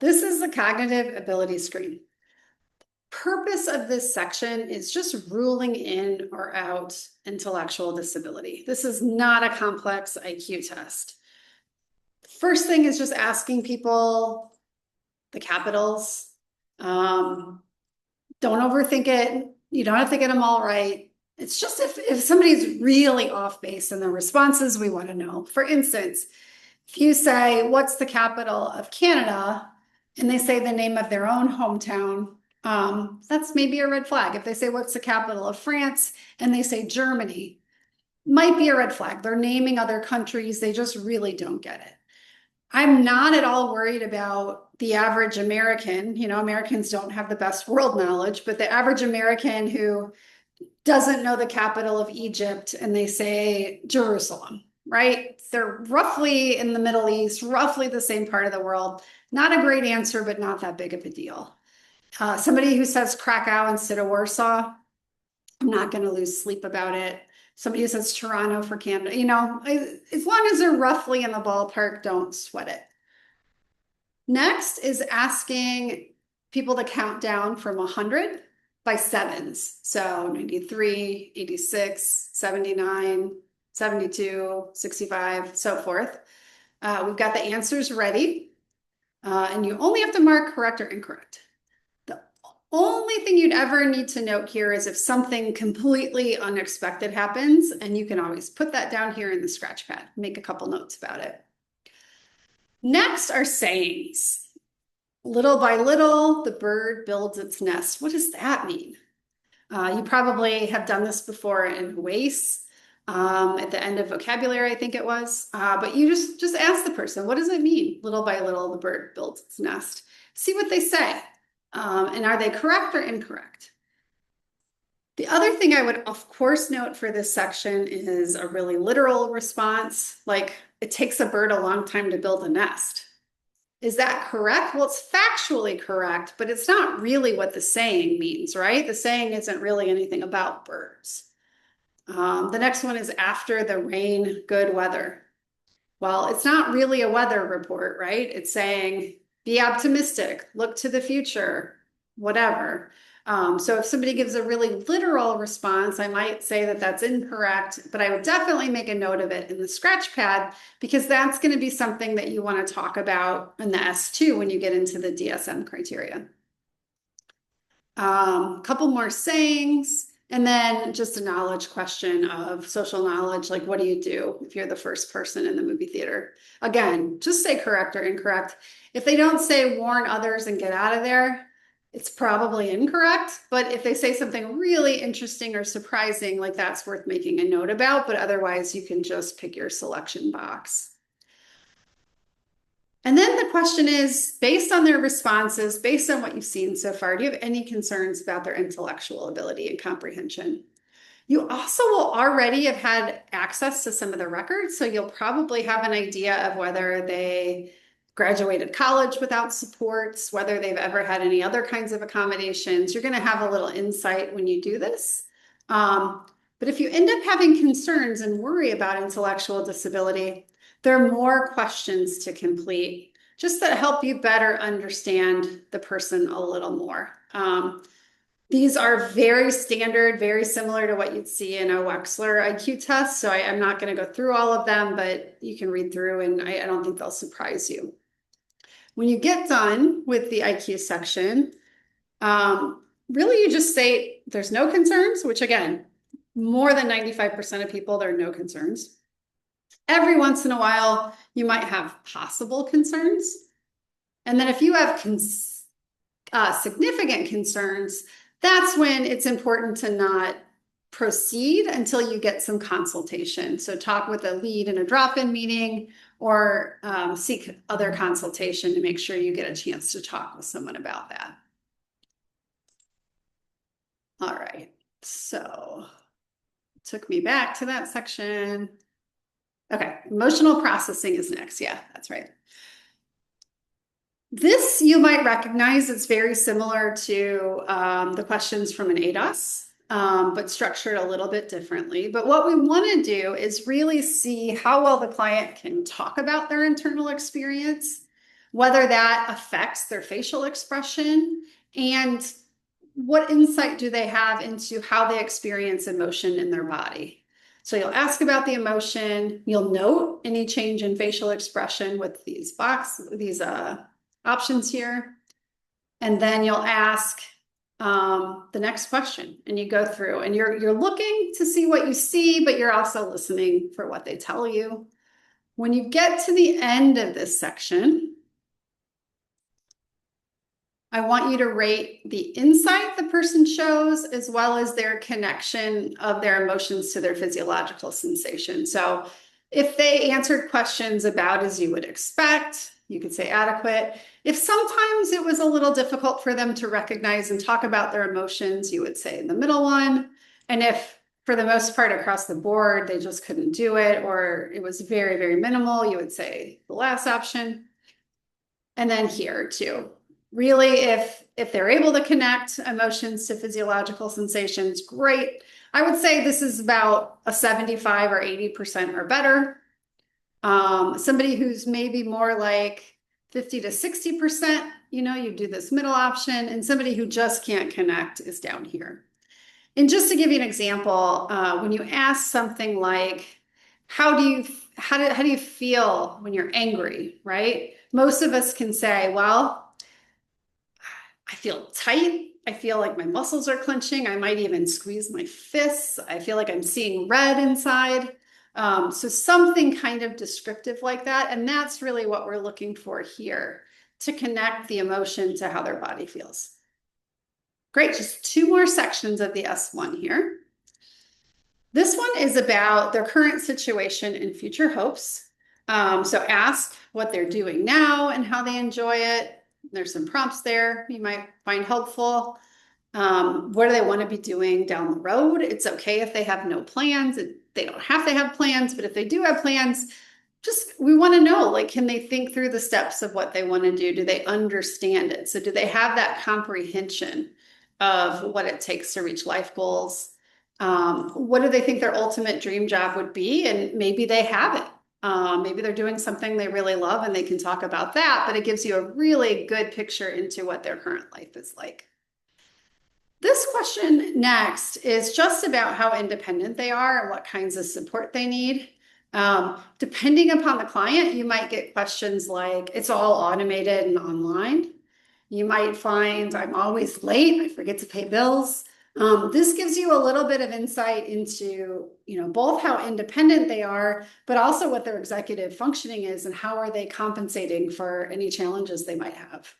This is the cognitive ability screen. Purpose of this section is just ruling in or out intellectual disability. This is not a complex IQ test. First thing is just asking people the capitals. Don't overthink it. You don't have to get them all right. It's just if somebody's really off base in their responses, we want to know. For instance, if you say, what's the capital of Canada? And they say the name of their own hometown, that's maybe a red flag. If they say, what's the capital of France? And they say Germany, might be a red flag. They're naming other countries. They just really don't get it. I'm not at all worried about the average American. You know, Americans don't have the best world knowledge, but the average American who doesn't know the capital of Egypt and they say Jerusalem, right? They're roughly in the Middle East, roughly the same part of the world. Not a great answer, but not that big of a deal. Somebody who says Krakow instead of Warsaw, I'm not going to lose sleep about it. Somebody who says Toronto for Canada, you know, as long as they're roughly in the ballpark, don't sweat it. Next is asking people to count down from 100 by sevens. So 93, 86, 79, 72, 65, so forth. We've got the answers ready, and you only have to mark correct or incorrect. The only thing you'd ever need to note here is if something completely unexpected happens, and you can always put that down here in the scratch pad, make a couple notes about it. Next are sayings. Little by little, the bird builds its nest. What does that mean? You probably have done this before in WACE, at the end of vocabulary, I think it was. But you just ask the person, what does it mean? Little by little, the bird builds its nest. See what they say. And are they correct or incorrect? The other thing I would, of course, note for this section is a really literal response, like it takes a bird a long time to build a nest. Is that correct? Well, it's factually correct, but it's not really what the saying means, right? The saying isn't really anything about birds. The next one is after the rain, good weather. Well, it's not really a weather report, right? It's saying be optimistic, look to the future, whatever. So if somebody gives a really literal response, I might say that that's incorrect, but I would definitely make a note of it in the scratch pad because that's going to be something that you want to talk about in the S2 when you get into the DSM criteria. Couple more sayings, and then just a knowledge question of social knowledge, like what do you do if you're the first person in the movie theater? Again, just say correct or incorrect. If they don't say warn others and get out of there, it's probably incorrect, but if they say something really interesting or surprising, like that's worth making a note about, but otherwise you can just pick your selection box. And then the question is, based on their responses, based on what you've seen so far, do you have any concerns about their intellectual ability and comprehension? You also will already have had access to some of the records, so you'll probably have an idea of whether they graduated college without supports, whether they've ever had any other kinds of accommodations. You're going to have a little insight when you do this. But if you end up having concerns and worry about intellectual disability, there are more questions to complete just that help you better understand the person a little more. These are very standard, very similar to what you'd see in a Wechsler IQ test. So I'm not going to go through all of them, but you can read through and I don't think they'll surprise you. When you get done with the IQ section, really you just say there's no concerns, which again, more than 95% of people, there are no concerns. Every once in a while, you might have possible concerns. And then if you have significant concerns, that's when it's important to not proceed until you get some consultation. So talk with a lead in a drop-in meeting or seek other consultation to make sure you get a chance to talk with someone about that. All right, so it took me back to that section. Okay, emotional processing is next. Yeah, that's right. This you might recognize. It's very similar to the questions from an ADOS, but structured a little bit differently. But what we want to do is really see how well the client can talk about their internal experience, whether that affects their facial expression, and what insight do they have into how they experience emotion in their body. So you'll ask about the emotion, you'll note any change in facial expression with these options here, and then you'll ask the next question, and you go through and you're looking to see what you see, but you're also listening for what they tell you. When you get to the end of this section, I want you to rate the insight the person shows, as well as their connection of their emotions to their physiological sensation. So if they answered questions about as you would expect, you could say adequate. If sometimes it was a little difficult for them to recognize and talk about their emotions, you would say the middle one. And if for the most part across the board, they just couldn't do it, or it was very, very minimal, you would say the last option. And then here too. Really, if they're able to connect emotions to physiological sensations, great. I would say this is about a 75 or 80% or better. Somebody who's maybe more like 50 to 60%, you do this middle option, and somebody who just can't connect is down here. And just to give you an example, when you ask something like, how do you feel when you're angry, right? Most of us can say, well, I feel tight. I feel like my muscles are clenching. I might even squeeze my fists. I feel like I'm seeing red inside. So something kind of descriptive like that. And that's really what we're looking for here, to connect the emotion to how their body feels. Great, just 2 more sections of the S1 here. This one is about their current situation and future hopes. So ask what they're doing now and how they enjoy it. There's some prompts there you might find helpful. What do they want to be doing down the road? It's okay if they have no plans. They don't have to have plans, but if they do have plans, we want to know, like, can they think through the steps of what they want to do? Do they understand it? So do they have that comprehension of what it takes to reach life goals? What do they think their ultimate dream job would be? And maybe they have it. Maybe they're doing something they really love and they can talk about that, but it gives you a really good picture into what their current life is like. This question next is just about how independent they are and what kinds of support they need. Depending upon the client, you might get questions like, it's all automated and online. You might find, I'm always late, I forget to pay bills. This gives you a little bit of insight into, both how independent they are, but also what their executive functioning is and how are they compensating for any challenges they might have.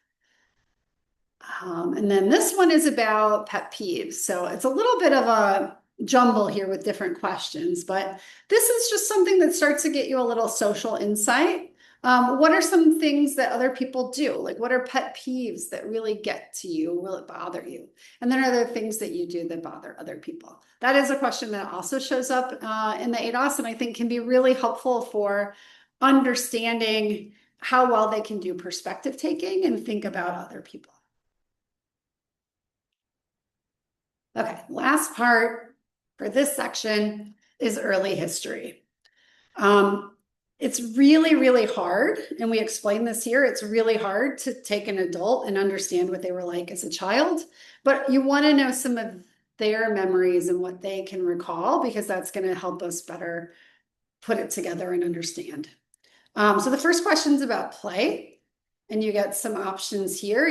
And then this one is about pet peeves. So it's a little bit of a jumble here with different questions, but this is just something that starts to get you a little social insight. What are some things that other people do? Like, what are pet peeves that really get to you? Will it bother you? And then are there things that you do that bother other people? That is a question that also shows up in the ADOS, and I think can be really helpful for understanding how well they can do perspective taking and think about other people. Okay, last part for this section is early history. It's really, really hard, and we explain this here, it's really hard to take an adult and understand what they were like as a child, but you want to know some of their memories and what they can recall, because that's going to help us better put it together and understand. So the first question is about play, and you get some options here.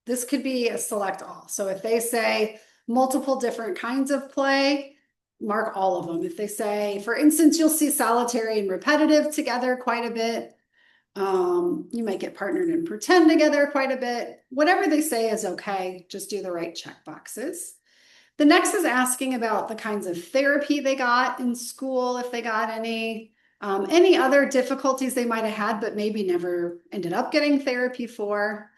This could be a select all. So if they say multiple different kinds of play, mark all of them. If they say, for instance, you'll see solitary and repetitive together quite a bit. You might get partnered and pretend together quite a bit. Whatever they say is okay. Just do the right check boxes. The next is asking about the kinds of therapy they got in school, if they got any other difficulties they might have had, but maybe never ended up getting therapy for.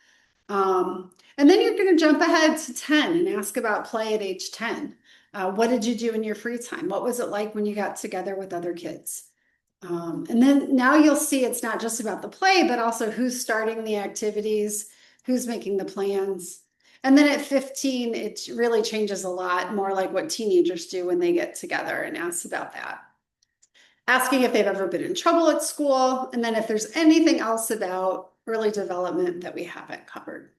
And then you're going to jump ahead to 10 and ask about play at age 10. What did you do in your free time? What was it like when you got together with other kids? And then now you'll see it's not just about the play, but also who's starting the activities, who's making the plans. And then at 15, it really changes a lot, more like what teenagers do when they get together, and asks about that. Asking if they've ever been in trouble at school, and then if there's anything else about early development that we haven't covered.